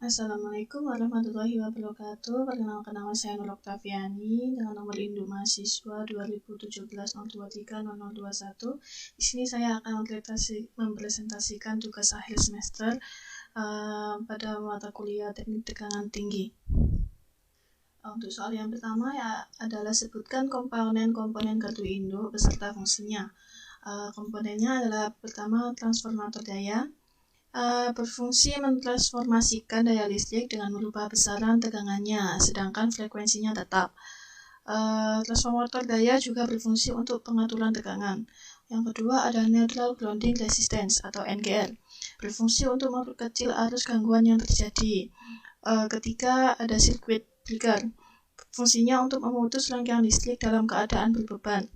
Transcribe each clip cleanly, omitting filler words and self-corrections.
Assalamualaikum warahmatullahi wabarakatuh. Perkenalkan, nama saya Nur Oktaviani dengan nomor induk mahasiswa 201702300021. Di sini saya akan mempresentasikan tugas akhir semester pada mata kuliah teknik tegangan tinggi. Untuk soal yang pertama adalah sebutkan komponen-komponen kartu induk beserta fungsinya. Komponennya adalah pertama transformator daya. Berfungsi mentransformasikan daya listrik dengan merubah besaran tegangannya, sedangkan frekuensinya tetap. Transformator daya juga berfungsi untuk pengaturan tegangan. Yang kedua ada neutral grounding resistance atau NGR, berfungsi untuk memperkecil arus gangguan yang terjadi. Ketiga ada circuit breaker, fungsinya untuk memutus rangkaian listrik dalam keadaan berbeban.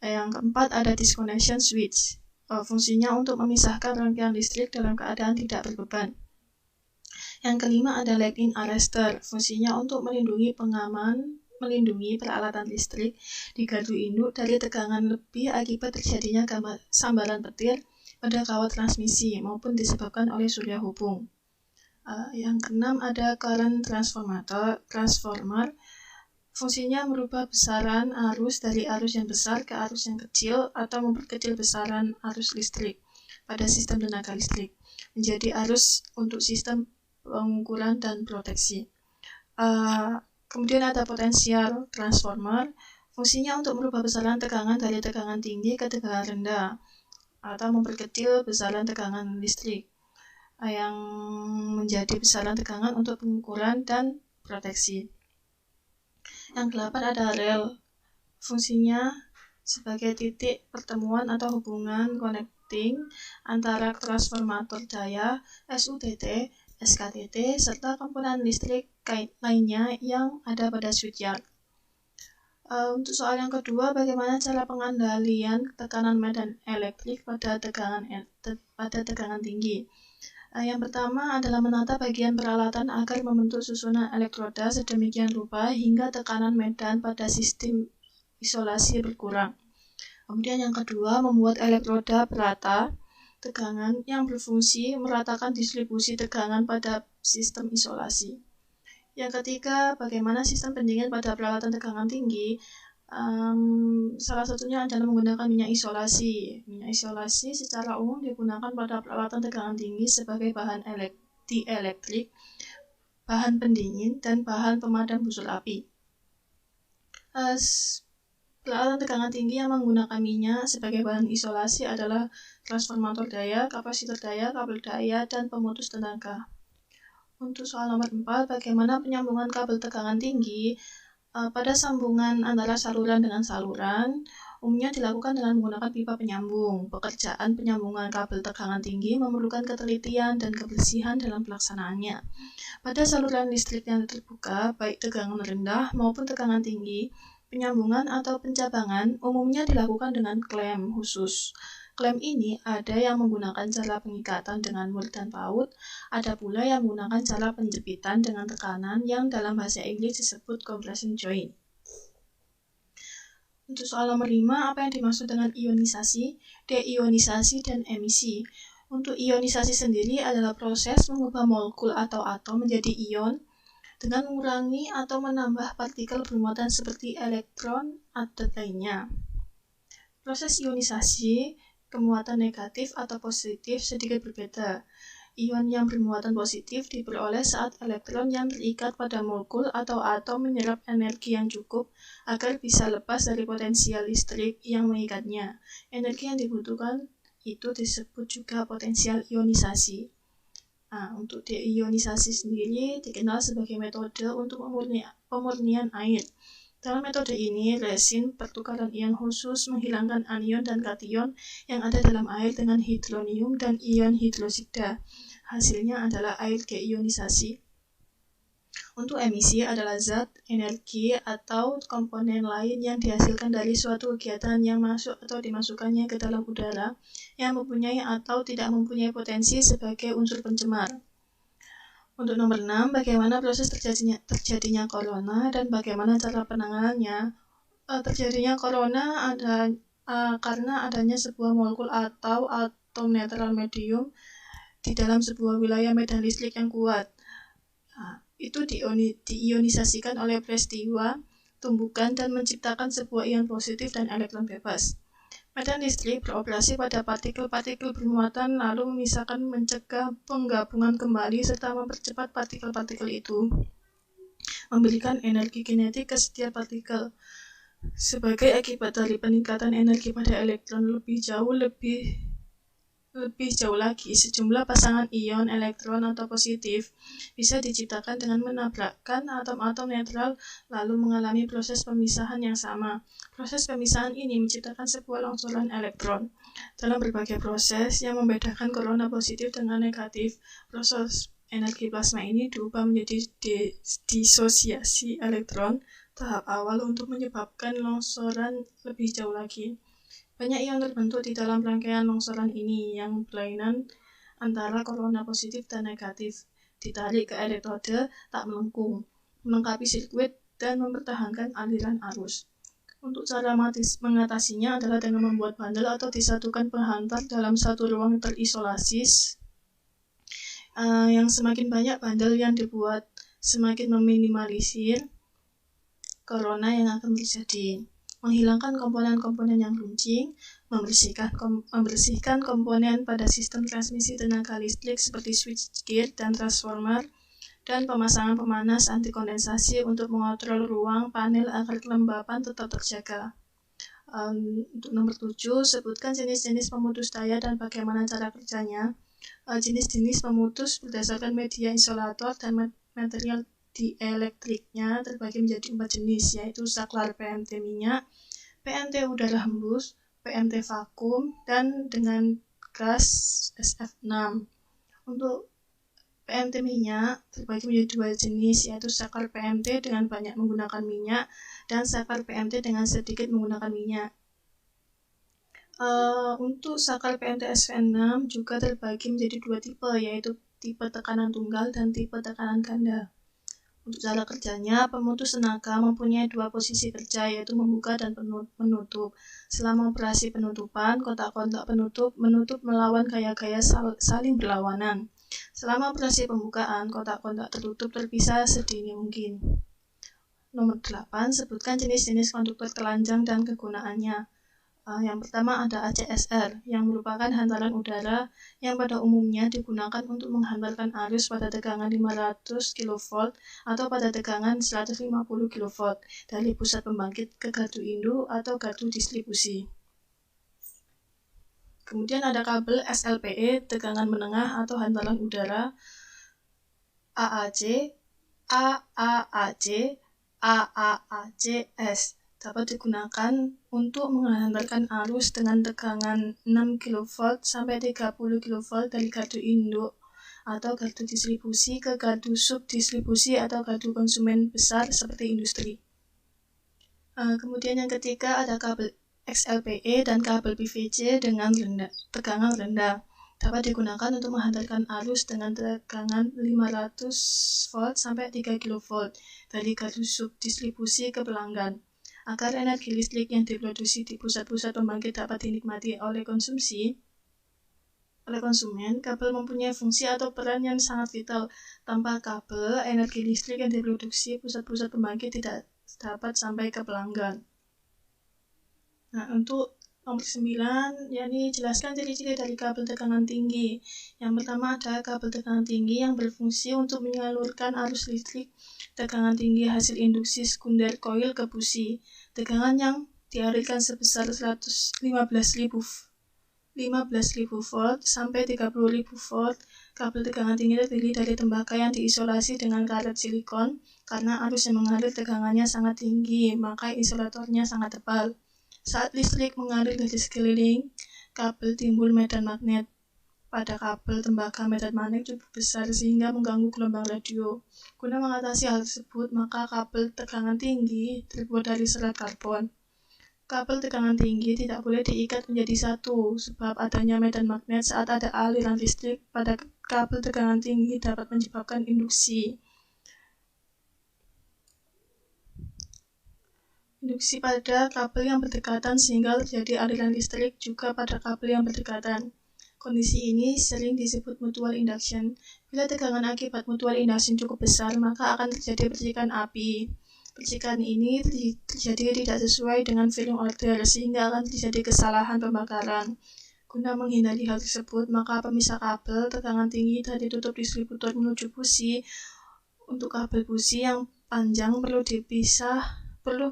Yang keempat ada disconnection switch, fungsinya untuk memisahkan rangkaian listrik dalam keadaan tidak berbeban. Yang kelima ada lag-in arrestor, fungsinya untuk melindungi peralatan listrik di gardu induk dari tegangan lebih akibat terjadinya sambaran petir pada kawat transmisi maupun disebabkan oleh surya hubung. Yang keenam ada current transformer, fungsinya merubah besaran arus dari arus yang besar ke arus yang kecil atau memperkecil besaran arus listrik pada sistem tenaga listrik menjadi arus untuk sistem pengukuran dan proteksi. Kemudian ada potensial transformer, fungsinya untuk merubah besaran tegangan dari tegangan tinggi ke tegangan rendah atau memperkecil besaran tegangan listrik yang menjadi besaran tegangan untuk pengukuran dan proteksi. Yang ke-8 ada rel, fungsinya sebagai titik pertemuan atau hubungan connecting antara transformator daya, SUTT, SKTT, serta komponen listrik lainnya yang ada pada switchyard. Untuk soal yang kedua, bagaimana cara pengandalian tekanan medan elektrik pada tegangan tinggi? Yang pertama adalah menata bagian peralatan agar membentuk susunan elektroda sedemikian rupa hingga tekanan medan pada sistem isolasi berkurang. Kemudian yang kedua, membuat elektroda perata tegangan yang berfungsi meratakan distribusi tegangan pada sistem isolasi. Yang ketiga, bagaimana sistem pendingin pada peralatan tegangan tinggi? Salah satunya adalah menggunakan minyak isolasi. Minyak isolasi secara umum digunakan pada peralatan tegangan tinggi sebagai bahan dielektrik, bahan pendingin, dan bahan pemadam busur api. Peralatan tegangan tinggi yang menggunakan minyak sebagai bahan isolasi adalah transformator daya, kapasitor daya, kabel daya, dan pemutus tenaga. Untuk soal nomor 4, bagaimana penyambungan kabel tegangan tinggi? Pada sambungan antara saluran dengan saluran, umumnya dilakukan dengan menggunakan pipa penyambung. Pekerjaan penyambungan kabel tegangan tinggi memerlukan ketelitian dan kebersihan dalam pelaksanaannya. Pada saluran listrik yang terbuka, baik tegangan rendah maupun tegangan tinggi, penyambungan atau pencabangan umumnya dilakukan dengan klem khusus. Klem ini ada yang menggunakan cara pengikatan dengan mur dan paut, ada pula yang menggunakan cara penjepitan dengan tekanan yang dalam bahasa Inggris disebut compression joint. Untuk soal nomor 5, apa yang dimaksud dengan ionisasi, deionisasi, dan emisi? Untuk ionisasi sendiri adalah proses mengubah molekul atau atom menjadi ion dengan mengurangi atau menambah partikel bermuatan seperti elektron atau lainnya. Proses ionisasi kemuatan negatif atau positif sedikit berbeda. Ion yang bermuatan positif diperoleh saat elektron yang terikat pada molekul atau atom menyerap energi yang cukup agar bisa lepas dari potensial listrik yang mengikatnya. Energi yang dibutuhkan itu disebut juga potensial ionisasi. Untuk deionisasi sendiri dikenal sebagai metode untuk pemurnian air. Dalam metode ini, resin pertukaran ion khusus menghilangkan anion dan kation yang ada dalam air dengan hidronium dan ion hidroksida. Hasilnya adalah air deionisasi. Untuk emisi adalah zat, energi, atau komponen lain yang dihasilkan dari suatu kegiatan yang masuk atau dimasukkannya ke dalam udara yang mempunyai atau tidak mempunyai potensi sebagai unsur pencemar. Untuk nomor 6, bagaimana proses terjadinya corona dan bagaimana cara penanganannya? Terjadinya corona karena adanya sebuah molekul atau atom netral medium di dalam sebuah wilayah medan listrik yang kuat. itu diionisasikan oleh peristiwa tumbukan dan menciptakan sebuah ion positif dan elektron bebas. Medan listrik beroperasi pada partikel-partikel bermuatan lalu memisahkan, mencegah penggabungan kembali serta mempercepat partikel-partikel itu, memberikan energi kinetik ke setiap partikel. Sebagai akibat dari peningkatan energi pada elektron lebih jauh lagi, sejumlah pasangan ion elektron atau positif bisa diciptakan dengan menabrakkan atom-atom netral lalu mengalami proses pemisahan yang sama. Proses pemisahan ini menciptakan sebuah longsoran elektron. Dalam berbagai proses yang membedakan korona positif dengan negatif, proses energi plasma ini diubah menjadi disosiasi elektron tahap awal untuk menyebabkan longsoran lebih jauh lagi. Banyak ion terbentuk di dalam rangkaian longsoran ini yang berlainan antara korona positif dan negatif, ditarik ke elektrode tak melengkung, melengkapi sirkuit, dan mempertahankan aliran arus. Untuk cara mengatasinya adalah dengan membuat bandel atau disatukan penghantar dalam satu ruang terisolasi. Yang semakin banyak bandel yang dibuat, semakin meminimalisir corona yang akan terjadi. Menghilangkan komponen-komponen yang runcing, membersihkan komponen pada sistem transmisi tenaga listrik seperti switchgear dan transformer, dan pemasangan pemanas anti kondensasi untuk mengontrol ruang panel agar kelembapan tetap terjaga. Untuk nomor 7, sebutkan jenis-jenis pemutus daya dan bagaimana cara kerjanya. Jenis-jenis pemutus berdasarkan media isolator dan material dielektriknya terbagi menjadi 4 jenis, yaitu saklar PMT minyak, PMT udara hembus, PMT vakum, dan dengan gas SF6. Untuk PMT minyak terbagi menjadi 2 jenis, yaitu saklar PMT dengan banyak menggunakan minyak dan saklar PMT dengan sedikit menggunakan minyak. Untuk saklar PMT SF6 juga terbagi menjadi 2 tipe, yaitu tipe tekanan tunggal dan tipe tekanan ganda. Untuk cara kerjanya, pemutus tenaga mempunyai 2 posisi kerja, yaitu membuka dan menutup. Selama operasi penutupan, kontak-kontak menutup melawan gaya-gaya saling berlawanan. Selama operasi pembukaan, kontak-kontak tertutup terpisah sedini mungkin. Nomor 8, sebutkan jenis-jenis konduktor telanjang dan kegunaannya. Yang pertama ada ACSR, yang merupakan hantaran udara yang pada umumnya digunakan untuk menghantarkan arus pada tegangan 500 kV atau pada tegangan 150 kV dari pusat pembangkit ke gardu induk atau gardu distribusi. Kemudian ada kabel SLPE, tegangan menengah atau hantaran udara, AAC, AAAC, AAACS. Dapat digunakan untuk menghantarkan arus dengan tegangan 6 kV sampai 30 kV dari gardu induk atau gardu distribusi ke gardu subdistribusi atau gardu konsumen besar seperti industri. Kemudian yang ketiga ada kabel XLPE dan kabel PVC dengan tegangan rendah. Dapat digunakan untuk menghantarkan arus dengan tegangan 500 volt sampai 3 kV dari gardu subdistribusi ke pelanggan. Agar energi listrik yang diproduksi di pusat-pusat pembangkit dapat dinikmati oleh konsumen, kabel mempunyai fungsi atau peran yang sangat vital. Tanpa kabel, energi listrik yang diproduksi pusat-pusat pembangkit tidak dapat sampai ke pelanggan. Nah, untuk nomor 9, yakni jelaskan ciri-ciri dari kabel tegangan tinggi. Yang pertama ada kabel tegangan tinggi yang berfungsi untuk menyalurkan arus listrik tegangan tinggi hasil induksi sekunder koil ke busi. Tegangan yang dialirkan sebesar 15.000 volt sampai 30.000 volt. Kabel tegangan tinggi terdiri dari tembaga yang diisolasi dengan karet silikon. Karena arus yang mengalir tegangannya sangat tinggi, maka isolatornya sangat tebal. Saat listrik mengalir dari sekeliling kabel, timbul medan magnet. Pada kabel tembaga, medan magnet cukup besar sehingga mengganggu gelombang radio. Guna mengatasi hal tersebut, maka kabel tegangan tinggi terbuat dari serat karbon. Kabel tegangan tinggi tidak boleh diikat menjadi satu, sebab adanya medan magnet saat ada aliran listrik pada kabel tegangan tinggi dapat menyebabkan induksi. Induksi pada kabel yang berdekatan sehingga terjadi aliran listrik juga pada kabel yang berdekatan. Kondisi ini sering disebut mutual induction. Bila tegangan akibat mutual induction cukup besar, maka akan terjadi percikan api. Percikan ini terjadi tidak sesuai dengan filling order, sehingga akan terjadi kesalahan pembakaran. Guna menghindari hal tersebut, maka pemisah kabel tegangan tinggi dari tutup distributor menuju busi. Untuk kabel busi yang panjang perlu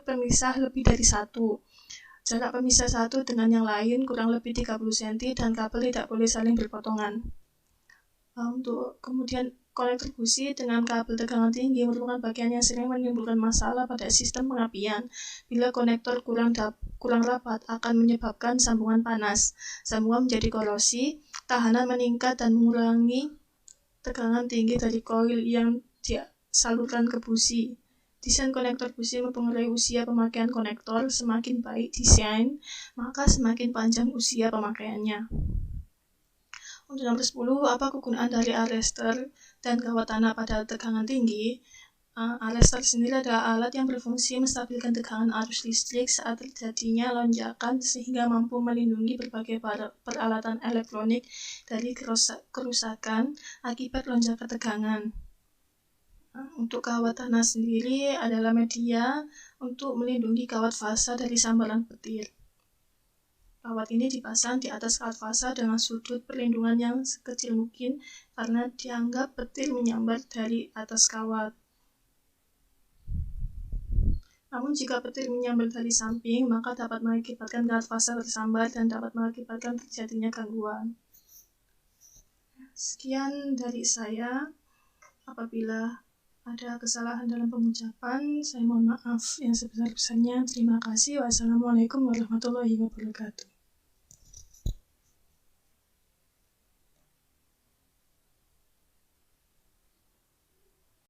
pemisah lebih dari satu. Jarak pemisah satu dengan yang lain kurang lebih 30 cm dan kabel tidak boleh saling berpotongan. Untuk kemudian konektor busi dengan kabel tegangan tinggi merupakan bagian yang sering menimbulkan masalah pada sistem pengapian. Bila konektor kurang rapat akan menyebabkan sambungan panas, sambungan menjadi korosi, tahanan meningkat dan mengurangi tegangan tinggi dari koil yang disalurkan ke busi. Desain konektor busi mempengaruhi usia pemakaian konektor. Semakin baik desain, maka semakin panjang usia pemakaiannya. Untuk nomor 10, apa kegunaan dari arrestor dan kawat tanah pada tegangan tinggi? Arrestor sendiri adalah alat yang berfungsi menstabilkan tegangan arus listrik saat terjadinya lonjakan sehingga mampu melindungi berbagai peralatan elektronik dari kerusakan akibat lonjakan tegangan. Untuk kawat tanah sendiri adalah media untuk melindungi kawat fasa dari sambaran petir. Kawat ini dipasang di atas kawat fasa dengan sudut perlindungan yang sekecil mungkin karena dianggap petir menyambar dari atas kawat. Namun jika petir menyambar dari samping, maka dapat mengakibatkan kawat fasa tersambar dan dapat mengakibatkan terjadinya gangguan. Sekian dari saya. Apabila ada kesalahan dalam pengucapan, saya mohon maaf yang sebesar-besarnya. Terima kasih. Wassalamualaikum warahmatullahi wabarakatuh.